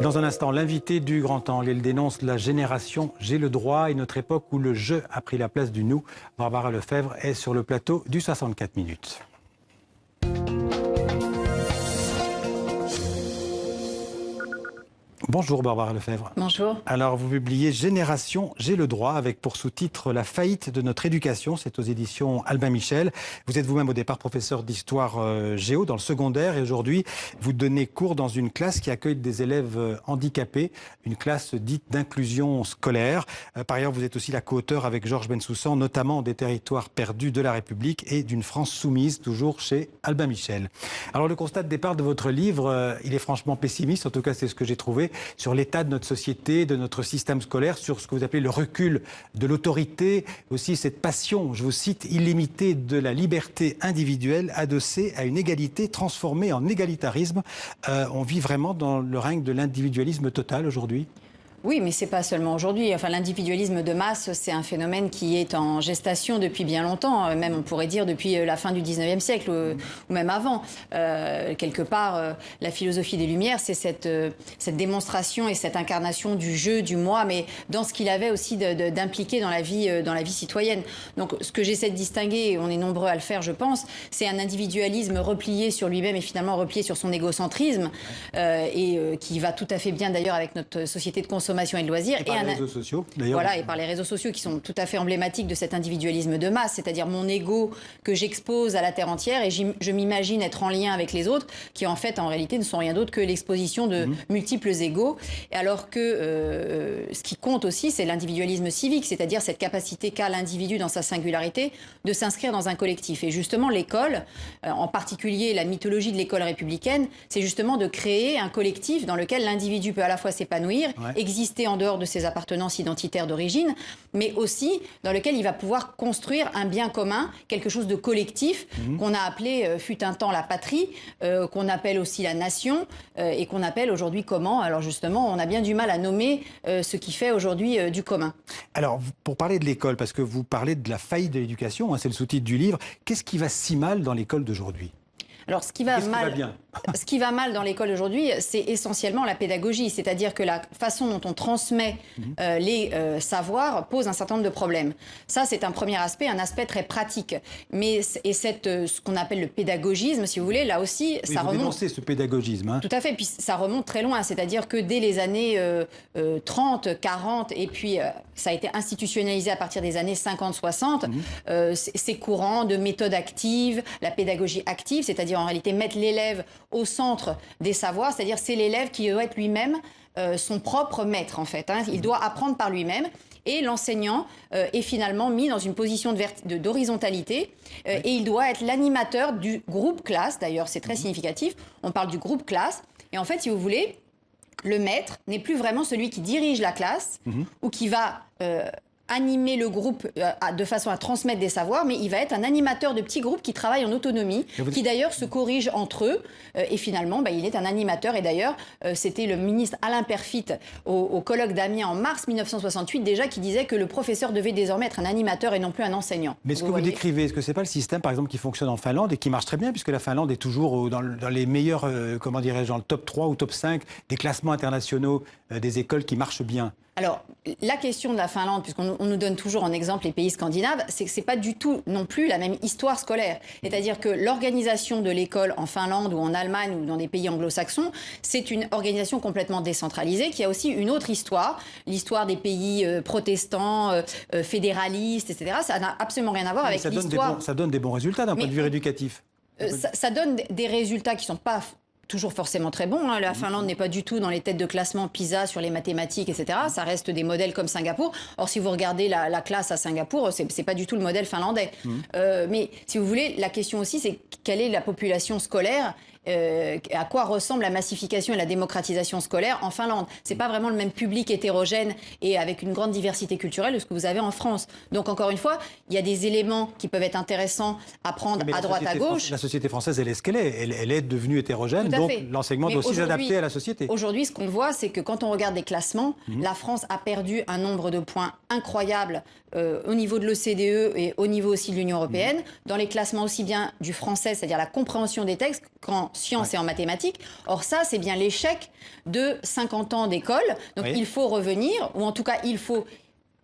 Dans un instant, l'invité du Grand Angle, il dénonce la génération J'ai le droit et notre époque où le je a pris la place du nous. Barbara Lefebvre est sur le plateau du 64 minutes. Bonjour Barbara Lefebvre. Bonjour. Alors vous publiez Génération J'ai le droit avec pour sous-titre La faillite de notre éducation. C'est aux éditions Albin Michel. Vous êtes vous-même au départ professeur d'histoire géo dans le secondaire et aujourd'hui vous donnez cours dans une classe qui accueille des élèves handicapés, une classe dite d'inclusion scolaire. Par ailleurs vous êtes aussi la co-auteure avec Georges Bensoussan notamment des territoires perdus de la République et d'une France soumise, toujours chez Albin Michel. Alors le constat de départ de votre livre, il est franchement pessimiste, en tout cas c'est ce que j'ai trouvé, sur l'état de notre société, de notre système scolaire, sur ce que vous appelez le recul de l'autorité, aussi cette passion, je vous cite, illimitée de la liberté individuelle adossée à une égalité transformée en égalitarisme. On vit vraiment dans le règne de l'individualisme total aujourd'hui ? Oui, mais c'est pas seulement aujourd'hui. Enfin, l'individualisme de masse, c'est un phénomène qui est en gestation depuis bien longtemps, même on pourrait dire depuis la fin du 19e siècle ou même avant. Quelque part, la philosophie des Lumières, c'est cette démonstration et cette incarnation du jeu, du moi, mais dans ce qu'il avait aussi d'impliqué dans la vie citoyenne. Donc, ce que j'essaie de distinguer, et on est nombreux à le faire, je pense, c'est un individualisme replié sur lui-même et finalement replié sur son égocentrisme, qui va tout à fait bien d'ailleurs avec notre société de consommation et de loisirs. Et par les réseaux sociaux, d'ailleurs. Voilà, et par les réseaux sociaux qui sont tout à fait emblématiques de cet individualisme de masse, c'est-à-dire mon ego que j'expose à la terre entière et je m'imagine être en lien avec les autres qui en fait, en réalité, ne sont rien d'autre que l'exposition de multiples égos. Alors que ce qui compte aussi, c'est l'individualisme civique, c'est-à-dire cette capacité qu'a l'individu dans sa singularité de s'inscrire dans un collectif. Et justement, l'école, en particulier la mythologie de l'école républicaine, c'est justement de créer un collectif dans lequel l'individu peut à la fois s'épanouir, exister en dehors de ses appartenances identitaires d'origine, mais aussi dans lequel il va pouvoir construire un bien commun, quelque chose de collectif, qu'on a appelé, fut un temps, la patrie, qu'on appelle aussi la nation, et qu'on appelle aujourd'hui comment ? Alors justement, on a bien du mal à nommer ce qui fait aujourd'hui du commun. Alors, pour parler de l'école, parce que vous parlez de la faillite de l'éducation, hein, c'est le sous-titre du livre, qu'est-ce qui va si mal dans l'école d'aujourd'hui ? Alors, ce qui va mal dans l'école aujourd'hui, c'est essentiellement la pédagogie. C'est-à-dire que la façon dont on transmet les savoirs pose un certain nombre de problèmes. Ça, c'est un premier aspect, un aspect très pratique. Ce qu'on appelle le pédagogisme, si vous voulez, là aussi, ça remonte... Vous dénoncez ce pédagogisme. Hein. Tout à fait. Puis ça remonte très loin. C'est-à-dire que dès les années 30, 40, et puis ça a été institutionnalisé à partir des années 50-60, ces courants de méthode active, la pédagogie active, c'est-à-dire en réalité mettre l'élève au centre des savoirs, c'est-à-dire c'est l'élève qui doit être lui-même son propre maître en fait. Hein. Il doit apprendre par lui-même. Et l'enseignant est finalement mis dans une position d'horizontalité et il doit être l'animateur du groupe classe. D'ailleurs, c'est très significatif. On parle du groupe classe. Et en fait, si vous voulez, le maître n'est plus vraiment celui qui dirige la classe ou qui va... animer le groupe de façon à transmettre des savoirs, mais il va être un animateur de petits groupes qui travaillent en autonomie, qui d'ailleurs se corrigent entre eux, et finalement, il est un animateur, et d'ailleurs, c'était le ministre Alain Peyrefitte au colloque d'Amiens en mars 1968 déjà, qui disait que le professeur devait désormais être un animateur et non plus un enseignant. Mais ce que vous décrivez, est-ce que c'est pas le système, par exemple, qui fonctionne en Finlande et qui marche très bien, puisque la Finlande est toujours dans les meilleurs, comment dirais-je, dans le top 3 ou top 5 des classements internationaux des écoles qui marchent bien? Alors, la question de la Finlande, puisqu'on nous donne toujours en exemple les pays scandinaves, c'est que c'est pas du tout non plus la même histoire scolaire. C'est-à-dire que l'organisation de l'école en Finlande ou en Allemagne ou dans des pays anglo-saxons, c'est une organisation complètement décentralisée qui a aussi une autre histoire, l'histoire des pays protestants, fédéralistes, etc. Ça n'a absolument rien à voir avec l'histoire. Ça donne des bons résultats d'un point de vue éducatif. Ça donne des résultats qui ne sont pas toujours forcément très bon. Hein. La Finlande n'est pas du tout dans les têtes de classement PISA sur les mathématiques, etc. Ça reste des modèles comme Singapour. Or, si vous regardez la classe à Singapour, c'est pas du tout le modèle finlandais. Mais si vous voulez, la question aussi, c'est quelle est la population scolaire à quoi ressemble la massification et la démocratisation scolaire en Finlande. C'est pas vraiment le même public hétérogène et avec une grande diversité culturelle de ce que vous avez en France. Donc encore une fois, il y a des éléments qui peuvent être intéressants à prendre à droite, à gauche. La société française, elle est ce qu'elle est. Elle est devenue hétérogène, donc l'enseignement doit aussi s'adapter à la société. Aujourd'hui, ce qu'on voit, c'est que quand on regarde les classements, la France a perdu un nombre de points incroyable au niveau de l'OCDE et au niveau aussi de l'Union européenne, dans les classements aussi bien du français, c'est-à-dire la compréhension des textes, qu'en sciences et en mathématiques. Or ça, c'est bien l'échec de 50 ans d'école. Donc il faut revenir, ou en tout cas, il faut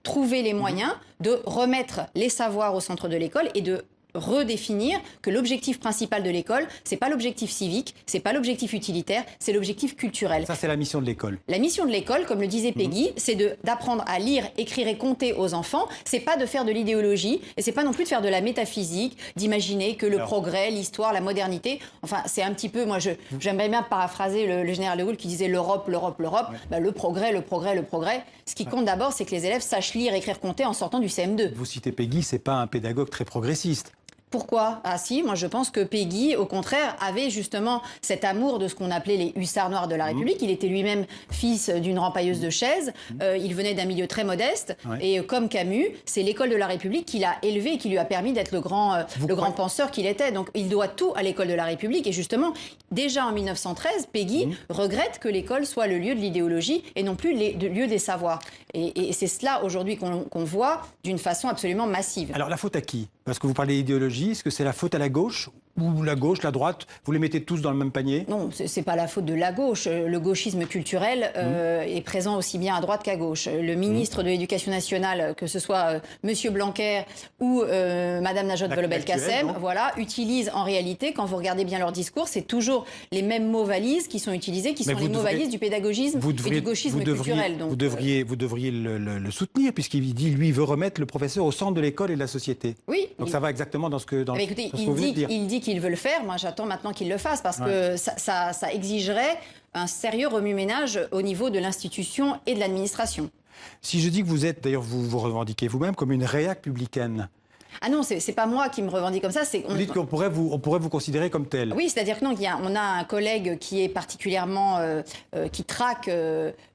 trouver les moyens de remettre les savoirs au centre de l'école et de redéfinir que l'objectif principal de l'école, c'est pas l'objectif civique, c'est pas l'objectif utilitaire, c'est l'objectif culturel. Ça, c'est la mission de l'école. La mission de l'école, comme le disait Peggy, c'est d'apprendre à lire, écrire et compter aux enfants. C'est pas de faire de l'idéologie et c'est pas non plus de faire de la métaphysique, d'imaginer que le progrès, l'histoire, la modernité, enfin, c'est un petit peu, moi, j'aimerais bien paraphraser le général de Gaulle qui disait l'Europe, l'Europe, l'Europe. Bah, le progrès, le progrès, le progrès. Ce qui compte d'abord, c'est que les élèves sachent lire, écrire, compter en sortant du CM2. Vous citez Peggy, c'est pas un pédagogue très progressiste. Pourquoi? Ah si, moi je pense que Peggy, au contraire, avait justement cet amour de ce qu'on appelait les hussards noirs de la République. Il était lui-même fils d'une rempailleuse de chaises. Il venait d'un milieu très modeste. Et comme Camus, c'est l'école de la République qui l'a élevé et qui lui a permis d'être le grand penseur qu'il était. Donc il doit tout à l'école de la République. Et justement, déjà en 1913, Peggy regrette que l'école soit le lieu de l'idéologie et non plus le lieu des savoirs. Et c'est cela aujourd'hui qu'on voit d'une façon absolument massive. Alors la faute à qui? Parce que vous parlez d'idéologie, est-ce que c'est la faute à la gauche ou la gauche, la droite? Vous les mettez tous dans le même panier? Non, c'est pas la faute de la gauche. Le gauchisme culturel est présent aussi bien à droite qu'à gauche. Le ministre de l'Éducation nationale, que ce soit Monsieur Blanquer ou Madame Najat Vallaud-Belkacem, voilà, utilisent en réalité, quand vous regardez bien leur discours, c'est toujours les mêmes mots valises qui sont utilisés, qui sont les mots valises du pédagogisme et du gauchisme culturel. Donc, vous devriez le soutenir, puisqu'il dit, lui, il veut remettre le professeur au centre de l'école et de la société. Oui. Donc ça va exactement dans ce que, écoutez, vous venez de dire. Il dit qu'il veut le faire. Moi, j'attends maintenant qu'il le fasse parce que ça exigerait un sérieux remue-ménage au niveau de l'institution et de l'administration. Si je dis que vous êtes, d'ailleurs, vous vous revendiquez vous-même comme une républicaine. Ah non, c'est pas moi qui me revendique comme ça. Vous dites qu'on pourrait vous considérer comme tel. Oui, c'est-à-dire que non, on a un collègue qui est particulièrement qui traque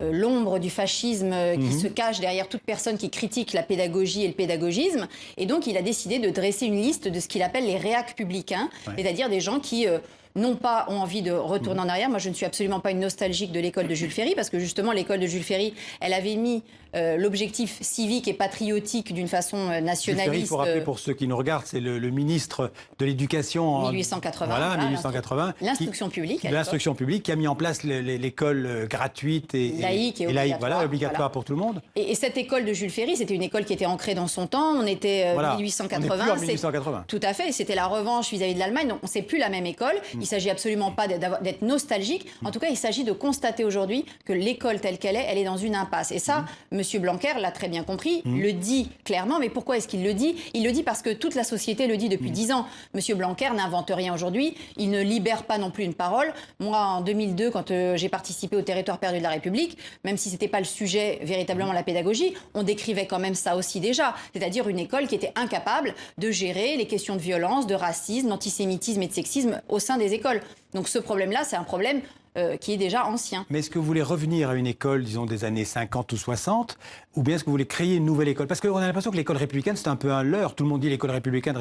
l'ombre du fascisme, qui se cache derrière toute personne qui critique la pédagogie et le pédagogisme, et donc il a décidé de dresser une liste de ce qu'il appelle les républicains, c'est-à-dire des gens qui non pas ont envie de retourner en arrière. Moi, je ne suis absolument pas une nostalgique de l'école de Jules Ferry, parce que justement, l'école de Jules Ferry, elle avait mis l'objectif civique et patriotique d'une façon nationaliste. Jules Ferry, il faut rappeler pour ceux qui nous regardent, c'est le ministre de l'Éducation en 1880. Voilà, 1880. L'instruction publique. L'instruction publique qui a mis en place l'école gratuite et laïque et laïque, voilà, obligatoire pour tout le monde. Et cette école de Jules Ferry, c'était une école qui était ancrée dans son temps. On était 1880. On est plus en 1880. Tout à fait. C'était la revanche vis-à-vis de l'Allemagne. Donc, on sait plus la même école. Il s'agit absolument pas d'être nostalgique. En tout cas, il s'agit de constater aujourd'hui que l'école telle qu'elle est, elle est dans une impasse. Et ça, Monsieur Blanquer l'a très bien compris, le dit clairement. Mais pourquoi est-ce qu'il le dit? Il le dit parce que toute la société le dit depuis 10 ans. Monsieur Blanquer n'invente rien aujourd'hui. Il ne libère pas non plus une parole. Moi, en 2002, quand j'ai participé au territoire perdu de la République, même si c'était pas le sujet véritablement la pédagogie, on décrivait quand même ça aussi déjà. C'est-à-dire une école qui était incapable de gérer les questions de violence, de racisme, d'antisémitisme et de sexisme au sein des écoles. Donc ce problème-là, c'est un problème qui est déjà ancien. Mais est-ce que vous voulez revenir à une école, disons, des années 50 ou 60, ou bien est-ce que vous voulez créer une nouvelle école? Parce qu'on a l'impression que l'école républicaine, c'est un peu un leurre. Tout le monde dit l'école républicaine,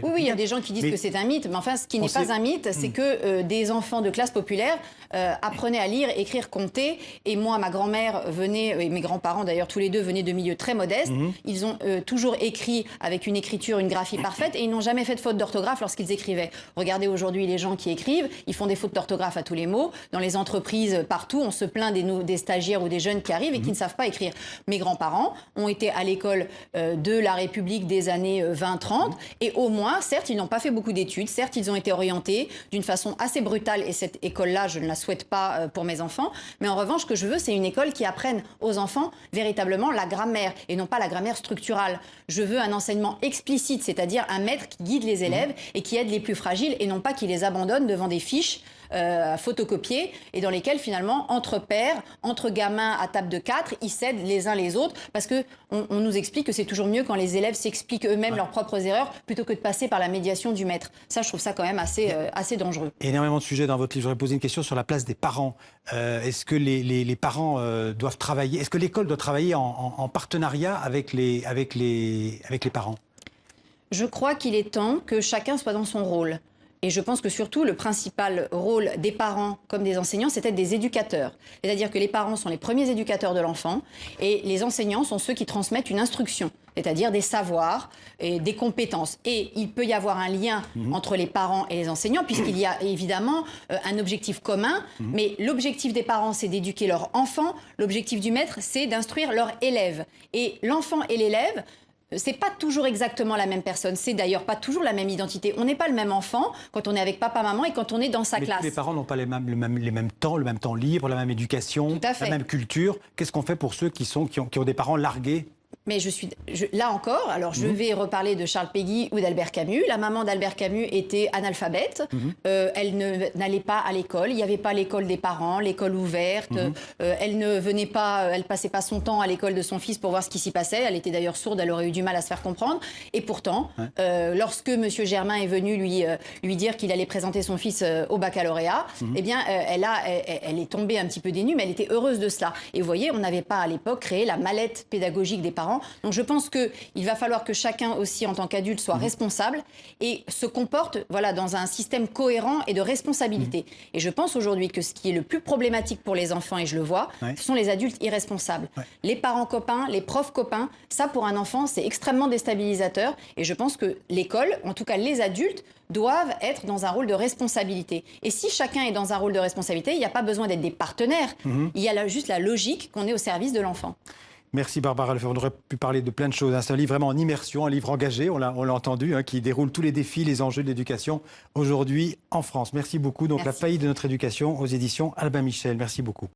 Oui, il y a des gens qui disent que c'est un mythe, mais enfin, ce qui n'est pas un mythe, c'est que des enfants de classe populaire apprenaient à lire, écrire, compter. Et moi, ma grand-mère venait, et mes grands-parents d'ailleurs, tous les deux venaient de milieux très modestes. Ils ont toujours écrit avec une écriture, une graphie parfaite, et ils n'ont jamais fait de faute d'orthographe lorsqu'ils écrivaient. Regardez aujourd'hui les gens qui écrivent, ils font des fautes d'orthographe à tous les mots. Dans les entreprises, partout, on se plaint des stagiaires ou des jeunes qui arrivent et qui ne savent pas écrire. Mes grands-parents ont été à l'école de la République des années 20-30, et au moins, certes, ils n'ont pas fait beaucoup d'études, certes, ils ont été orientés d'une façon assez brutale, et cette école-là, je ne la souhaite pas pour mes enfants, mais en revanche, ce que je veux, c'est une école qui apprenne aux enfants véritablement la grammaire, et non pas la grammaire structurale. Je veux un enseignement explicite, c'est-à-dire un maître qui guide les élèves et qui aide les plus fragiles, et non pas qui les abandonne devant des fiches à photocopier, et dans lesquels finalement, entre pairs, entre gamins à table de 4, ils s'aident les uns les autres, parce que on nous explique que c'est toujours mieux quand les élèves s'expliquent eux-mêmes leurs propres erreurs, plutôt que de passer par la médiation du maître. Ça, je trouve ça quand même assez dangereux. Énormément de sujets dans votre livre. Je voudrais poser une question sur la place des parents. Est-ce que les parents doivent travailler? Est-ce que l'école doit travailler en partenariat avec les parents? Je crois qu'il est temps que chacun soit dans son rôle. Et je pense que surtout, le principal rôle des parents comme des enseignants, c'est d'être des éducateurs. C'est-à-dire que les parents sont les premiers éducateurs de l'enfant, et les enseignants sont ceux qui transmettent une instruction. c'est-à-dire des savoirs et des compétences. Et il peut y avoir un lien entre les parents et les enseignants, puisqu'il y a évidemment un objectif commun, mais l'objectif des parents, c'est d'éduquer leur enfant, l'objectif du maître, c'est d'instruire leur élève. Et l'enfant et l'élève, c'est pas toujours exactement la même personne. C'est d'ailleurs pas toujours la même identité. On n'est pas le même enfant quand on est avec papa, maman et quand on est dans sa classe. Les parents n'ont pas les mêmes temps libre, la même éducation, la même culture. Qu'est-ce qu'on fait pour ceux qui ont des parents largués? Mais là encore, alors je vais reparler de Charles Péguy ou d'Albert Camus. La maman d'Albert Camus était analphabète. Elle n'allait pas à l'école. Il n'y avait pas l'école des parents, l'école ouverte. Elle ne venait pas, elle passait pas son temps à l'école de son fils pour voir ce qui s'y passait. Elle était d'ailleurs sourde, elle aurait eu du mal à se faire comprendre. Et pourtant, lorsque Monsieur Germain est venu lui dire qu'il allait présenter son fils au baccalauréat, eh bien, elle est tombée un petit peu des nues, mais elle était heureuse de cela. Et vous voyez, on n'avait pas à l'époque créé la mallette pédagogique des parents. Donc je pense qu'il va falloir que chacun aussi en tant qu'adulte soit responsable et se comporte dans un système cohérent et de responsabilité. Et je pense aujourd'hui que ce qui est le plus problématique pour les enfants, et je le vois, ce sont les adultes irresponsables. Les parents copains, les profs copains, ça pour un enfant c'est extrêmement déstabilisateur et je pense que l'école, en tout cas les adultes, doivent être dans un rôle de responsabilité. Et si chacun est dans un rôle de responsabilité, il n'y a pas besoin d'être des partenaires, il y a juste la logique qu'on est au service de l'enfant. Merci Barbara Lefebvre. On aurait pu parler de plein de choses. C'est un livre vraiment en immersion, un livre engagé, on l'a entendu, qui déroule tous les défis, les enjeux de l'éducation aujourd'hui en France. Merci beaucoup. Donc La faillite de notre éducation aux éditions Albin Michel. Merci beaucoup.